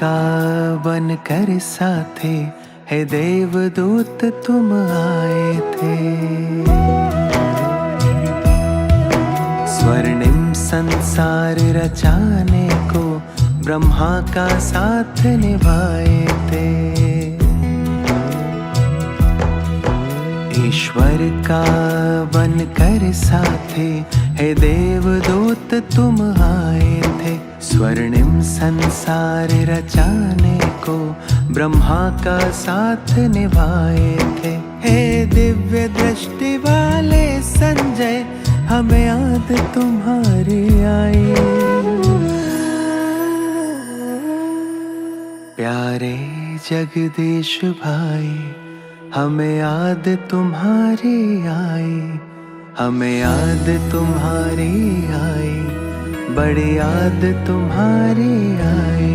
का बन कर साथे हे देवदूत तुम आए थे। स्वर्णिम संसार रचाने को ब्रह्मा का साथ निभाए थे। ईश्वर का बन कर साथे हे देवदूत तुम आए थे। स्वर्णिम संसार रचाने को ब्रह्मा का साथ निभाए थे। हे दिव्य दृष्टि वाले संजय हमें याद तुम्हारी आई। प्यारे जगदीश भाई हमें याद तुम्हारी आई। हमें याद तुम्हारी आई, बड़ी याद तुम्हारी आई।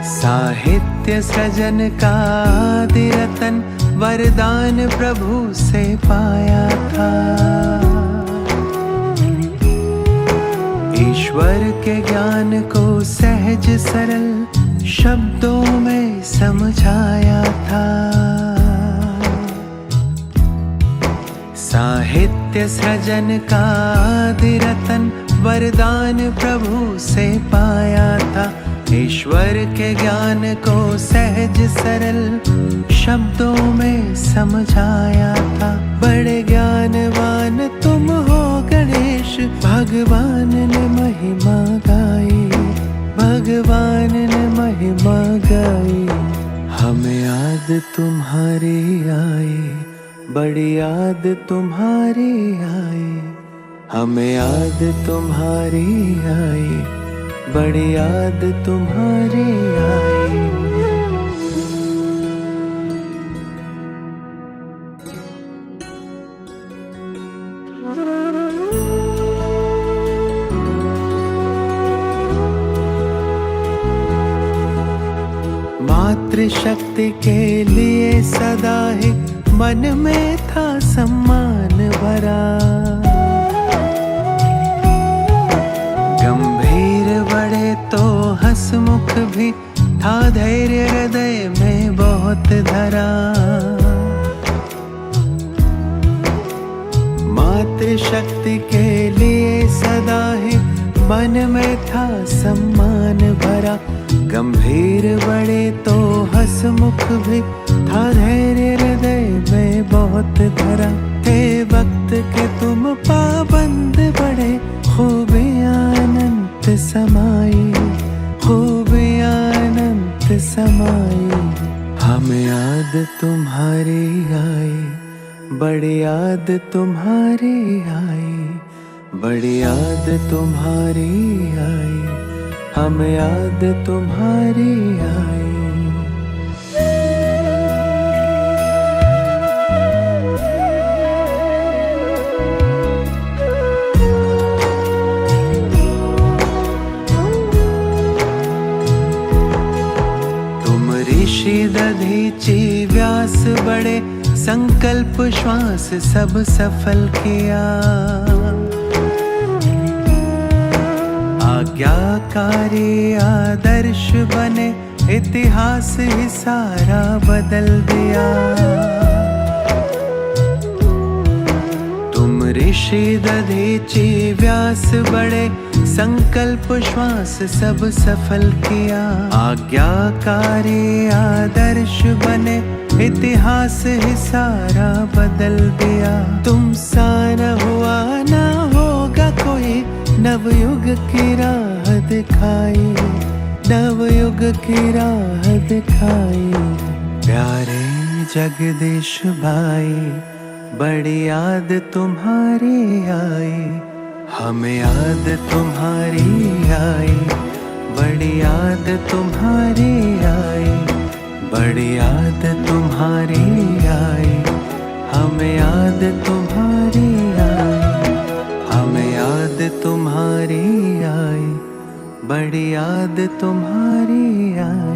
साहित्य सृजन का आदि रतन वरदान प्रभु से पाया था। ईश्वर के ज्ञान को सहज सरल शब्दों में समझाया था। साहित्य सृजन का आदि रतन वरदान प्रभु से पाया था। ईश्वर के ज्ञान को सहज सरल शब्दों में समझाया था। बड़े ज्ञानवान तुम हो गणेश, भगवान ने महिमा गाई। भगवान ने महिमा गाई। हमें याद तुम्हारी आई, बड़ी याद तुम्हारी आई। हमें याद तुम्हारी आई, बड़ी याद तुम्हारी आई। मातृशक्ति के लिए सदा ही मन में था सम्मान भरा। बड़े तो हंसमुख भी था, धैर्य हृदय में बहुत धरा। मातृशक्ति के लिए सदा ही मन में था सम्मान भरा। गंभीर बड़े तो हंसमुख भी था, धैर्य हृदय में बहुत धरा। थे वक्त के तुम पाबंद बड़े, खूबियां अनंत समाई। खूबियां अनंत समाई। हमें याद तुम्हारी आई, बड़ी याद तुम्हारी आई। बड़ी याद तुम्हारी आई, हमें याद तुम्हारी आई। ऋषि दधीचि व्यास बड़े, संकल्प श्वास सब सफल किया। आज्ञाकारी आदर्श बने, इतिहास ही सारा बदल दिया। तुम ऋषि दधीचि व्यास बड़े, संकल्प श्वास सब सफल किया। आज्ञाकारी आदर्श बने, इतिहास ही सारा बदल दिया। तुम सा न हुआ न होगा कोई, नवयुग की राह दिखाई। नवयुग की राह दिखाई। प्यारे जगदीश भाई बड़ी याद तुम्हारी आई। हमें याद तुम्हारी आई, बड़ी याद तुम्हारी आई। बड़ी याद तुम्हारी आई, हमें याद तुम्हारी आई। हमें याद तुम्हारी आई, बड़ी याद तुम्हारी आई।